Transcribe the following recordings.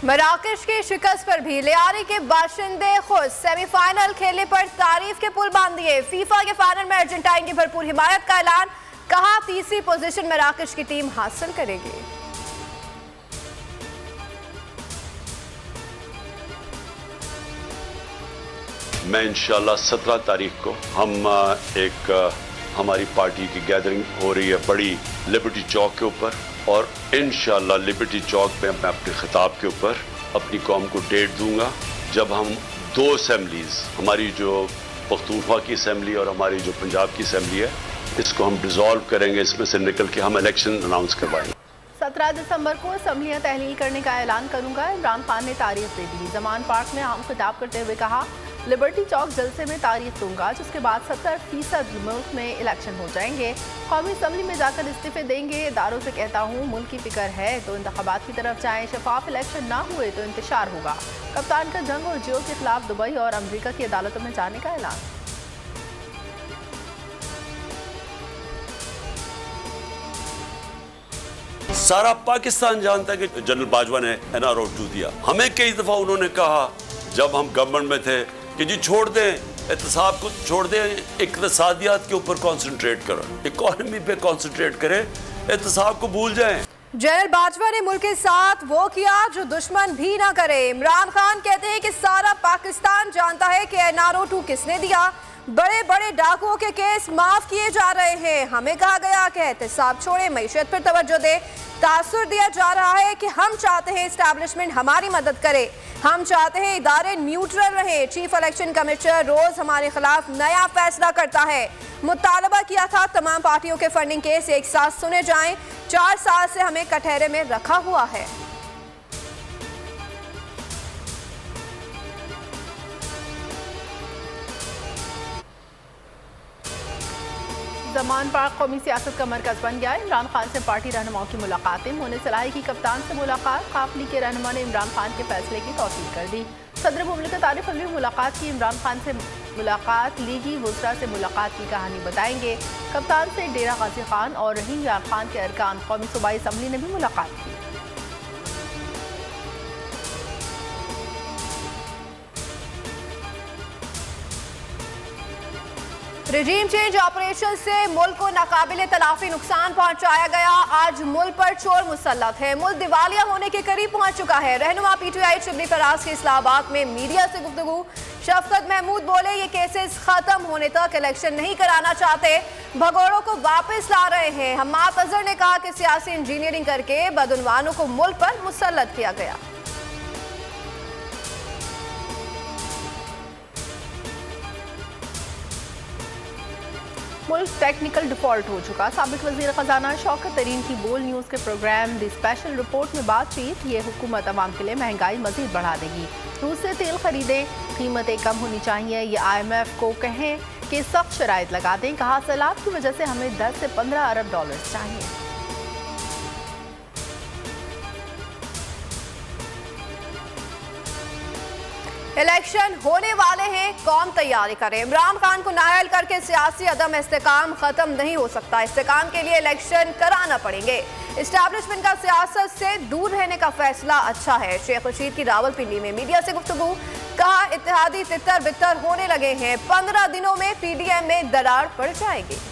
मराकश की शिकस्त पर भी लियारी के बाशिंदे खुश, सेमीफाइनल खेलने पर तारीफ के पुल बांध दिए। फीफा के फाइनल में अर्जेंटाइन की भरपूर हिमायत का ऐलान, कहा तीसरी पोजीशन मराकश की टीम हासिल करेगी। मैं इंशाल्लाह 17 तारीख को हमारी पार्टी की गैदरिंग हो रही है बड़ी लिबर्टी चौक के ऊपर, और इंशाल्लाह लिबर्टी चौक पे मैं अपने खिताब के ऊपर अपनी कौम को डेट दूंगा जब हम दो असेंबलीज, हमारी जो पख्तूनख्वा की असेंबली और हमारी जो पंजाब की असेंबली है, इसको हम डिसॉल्व करेंगे, इसमें से निकल के हम इलेक्शन अनाउंस करवाएंगे। 17 दिसंबर को असम्बलियां तहलील करने का ऐलान करूंगा, इमरान खान ने तारीफ दे दी। जमान पार्क में अहम खिताब करते हुए कहा, लिबर्टी चौक जलसे में तारीफ दूंगा जिसके बाद 70% मुल्क में इलेक्शन हो जाएंगे। कौमी असम्बली में जाकर इस्तीफे देंगे। इदारों से कहता हूँ मुल्क की फिक्र है तो इंतखाबात की तरफ जाएं, शफाफ इलेक्शन ना हुए तो इंतशार होगा। कप्तान का जंग और जियो के खिलाफ दुबई और अमरीका की अदालतों में जाने का ऐलान। सारा पाकिस्तान जानता है कि जनरल बाजवा ने NRO 2 दिया। हमें कई दफा उन्होंने कहा जब हम गवर्नमेंट में थे कि जी छोड़ दें, एहतसाब को छोड़ दें, इक़्तिसादियात के ऊपर कंसंट्रेट करें, इकोनॉमी पे कंसंट्रेट करें, एहतसाब को भूल जाएं। जनरल बाजवा ने मुल्क के साथ वो किया जो दुश्मन भी ना करे। इमरान खान कहते हैं कि सारा पाकिस्तान जानता है कि NRO 2 किसने दिया। बड़े बड़े डाकुओं के केस माफ किए जा रहे हैं। हमें कहा गया कि एहतसाब छोड़े, मईशत पर तवज्जो दे। तासुर दिया जा रहा है कि हम चाहते हैं इस्टेब्लिशमेंट हमारी मदद करे, हम चाहते हैं इदारे न्यूट्रल रहे। चीफ इलेक्शन कमिश्नर रोज हमारे खिलाफ नया फैसला करता है। मुतालबा किया था तमाम पार्टियों के फंडिंग केस एक साथ सुने जाएं। 4 साल से हमें कटहरे में रखा हुआ है। जमान पार्क कौमी सियासत का मरकज बन गया। इमरान खान से पार्टी रहनुमाओं की मुलाकातें, होने सलाही की कप्तान से मुलाकात। काफिले के रहनुमा ने इमरान खान के फैसले की तौसीक कर दी। सदर मुमलिकत आरिफ अलवी मुलाकात की। इमरान खान से मुलाकात, लीगी वुज़रा से मुलाकात की कहानी बताएंगे। कप्तान से डेरा गाजी खान और रहीम यार खान के अरकान कौमी सूबाई असम्बली ने भी मुलाकात की। रिजीम चेंज ऑपरेशन से मुल्क को नाकाबिले तलाफी नुकसान पहुंचाया गया। आज मुल्क पर चोर मुसल्लत है। मुल्क दिवालिया होने के करीब पहुंच चुका है। रहनुमा PTI शिबली फराज के इस्लामाबाद में मीडिया से गुफ्तगू। शफकत महमूद बोले ये केसेस खत्म होने तक इलेक्शन नहीं कराना चाहते, भगोड़ों को वापस ला रहे हैं। हम्माद अजहर ने कहा कि सियासी इंजीनियरिंग करके बदउनवानों को मुल्क पर मुसल्लत किया गया। मुल्क टेक्निकल डिफॉल्ट हो चुका। साबिक वजीर खजाना शौकत तरीन की बोल न्यूज़ के प्रोग्राम दी स्पेशल रिपोर्ट में बातचीत। ये हुकूमत अवाम के लिए महंगाई मजीद बढ़ा देगी। रूस से तेल खरीदें, कीमतें कम होनी चाहिए। ये IMF को कहें कि सख्त शराइत लगा दें। कहा सैलाब की वजह से हमें 10 से 15 अरब डॉलर चाहिए। इलेक्शन होने वाले हैं, कौम तैयारी करे। इमरान खान को नाअहल करके सियासी अदम इस्तेकाम खत्म नहीं हो सकता। इस्तेकाम के लिए इलेक्शन कराना पड़ेंगे। इस्टेब्लिशमेंट का सियासत से दूर रहने का फैसला अच्छा है। शेख रशीद की रावलपिंडी में मीडिया से गुफ्तगू। कहा इत्तेहादी तितर बितर होने लगे हैं, 15 दिनों में PDM में दरार पड़ जाएगी।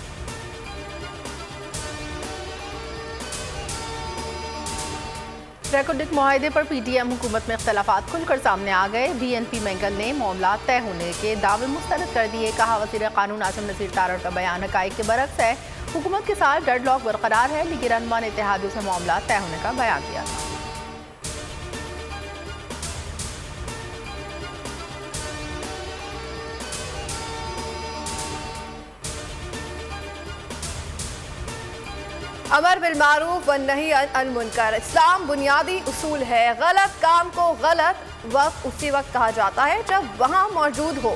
रेकोडिक मुआहदे पर PDM हुकूमत में इख्तलाफात खुलकर सामने आ गए। BNP मैंगल ने मामला तय होने के दावे मुस्तरद कर दिए। कहा वज़ीर कानून आसिम नज़ीर तारड़ का बयान हक़ाइक़ के बरक्स है। हुकूमत के साथ डेडलॉक बरकरार है। लीगी रहनुमा ने इत्तेहादियों से मामला तय होने का बयान दिया था। अमर बिल मारूफ व नही अनिल मुनकर इस्लाम बुनियादी उसूल है। गलत काम को गलत वक्त उसी वक्त कहा जाता है जब वहाँ मौजूद हो।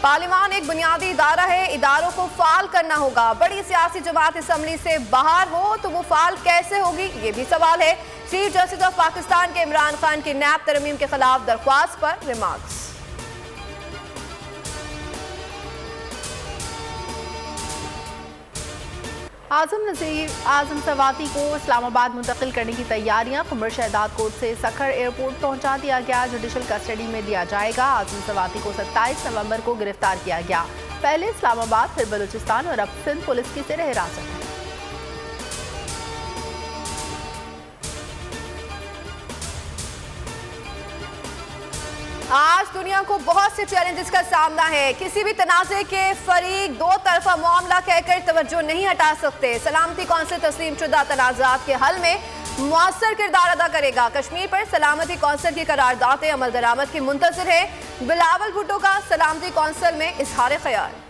पार्लियामान एक बुनियादी इदारा है, इदारों को फाल करना होगा। बड़ी सियासी जमात असम्बली से बाहर हो तो वो फाल कैसे होगी, ये भी सवाल है। चीफ जस्टिस ऑफ पाकिस्तान के इमरान खान की नैब तरमीम के खिलाफ दरख्वास्त पर रिमार्क्स। आजम नज़ीर आजम सवाती को इस्लामाबाद मुंतकिल करने की तैयारियां। कुमर शहदाद कोर्ट से सखर एयरपोर्ट पहुंचा दिया गया। जुडिशल कस्टडी में दिया जाएगा। आजम सवाती को 27 नवंबर को गिरफ्तार किया गया। पहले इस्लामाबाद, फिर बलूचिस्तान और अब सिंध पुलिस की ज़ेर हिरासत है। आज दुनिया को बहुत से चैलेंजेस का सामना है। किसी भी तनाज़े के फरीक दो तरफा मामला कहकर तवज्जो नहीं हटा सकते। सलामती कौंसिल तस्लीम शुदा तनाज़ात के हल में मुअस्सर किरदार अदा करेगा। कश्मीर पर सलामती कौंसिल की करारदादें अमल दरामद की मुंतज़िर है। बिलावल भुट्टो का सलामती कौंसिल में इजहार ख्याल।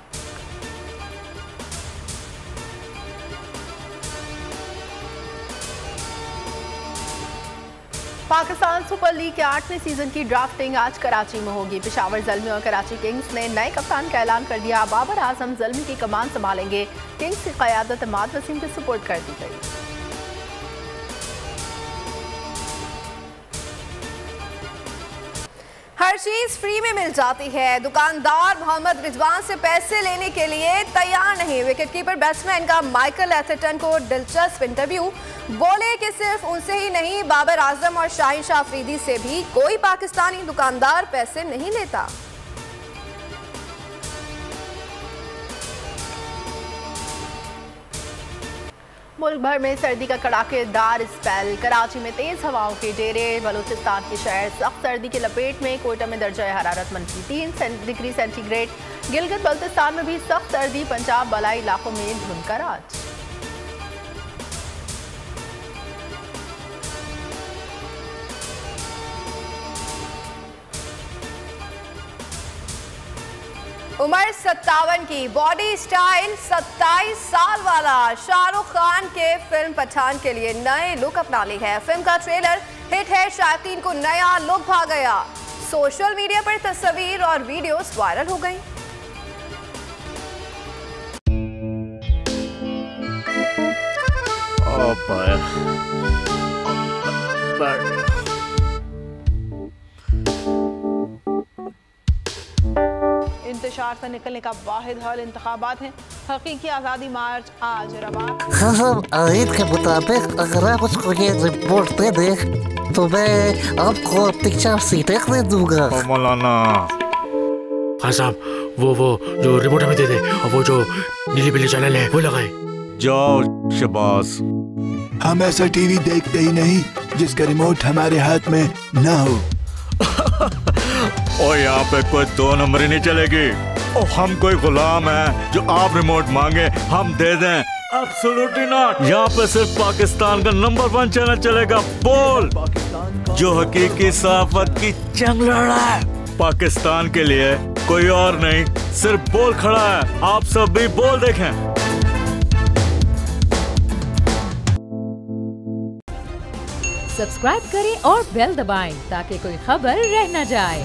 पाकिस्तान सुपर लीग के 8वें सीजन की ड्राफ्टिंग आज कराची में होगी। पेशावर ज़ल्मी और कराची किंग्स ने नए कप्तान का ऐलान कर दिया। बाबर आजम ज़ल्मी की कमान संभालेंगे। किंग्स की क़यादत इमाद वसीम के सुपुर्द कर दी गई। हर चीज फ्री में मिल जाती है। दुकानदार मोहम्मद रिजवान से पैसे लेने के लिए तैयार नहीं। विकेटकीपर बैट्समैन का माइकल एथरटन को दिलचस्प इंटरव्यू। बोले कि सिर्फ उनसे ही नहीं, बाबर आजम और शाहीन शाह अफरीदी से भी कोई पाकिस्तानी दुकानदार पैसे नहीं लेता। मुल्क भर में सर्दी का कड़ाकेदार स्पेल। कराची में तेज हवाओं के डेरे। बलूचिस्तान के शहर सख्त सर्दी की लपेट में। कोयटा में दर्जा हरारत -3 डिग्री सेंटीग्रेड। गिलगित बल्तिस्तान में भी सख्त सर्दी। पंजाब बलाई इलाकों में धुंध का राज। उम्र 57 की, बॉडी स्टाइल 27 साल वाला शाहरुख खान के फिल्म पठान के लिए नए लुक अपना ली है। फिल्म का ट्रेलर हिट है। शायकीन को नया लुक भा गया। सोशल मीडिया पर तस्वीर और वीडियोस वायरल हो गई। इंतशार से निकलने का वाहिद हल इंतखाबात हैं। हकीकी आज़ादी मार्च आज रवा। खान आयन के मुताबिक अगर आप उसको ये रिपोर्ट दे दे तो मैं आपको अपनी 4 सीटें दे दूंगा। मौलाना खान साहब, वो जो रिमोट हमें दे दे और वो जो नीली पीली चैनल है वो लगाए। जाओ शबाज। हम ऐसा टीवी देखते ही नहीं जिसका रिमोट हमारे हाथ में ना हो। और यहाँ पे कोई 2 नंबरी नहीं चलेगी। और हम कोई गुलाम है जो आप रिमोट मांगे हम दे दें? Absolutely not. यहाँ पे सिर्फ पाकिस्तान का नंबर 1 चैनल चलेगा, बोल, जो हकीकी सहाफत की जंग लड़ रहा है। पाकिस्तान के लिए कोई और नहीं, सिर्फ बोल खड़ा है। आप सब भी बोल देखें। सब्सक्राइब करें और बेल दबाएं ताकि कोई खबर रह न जाए।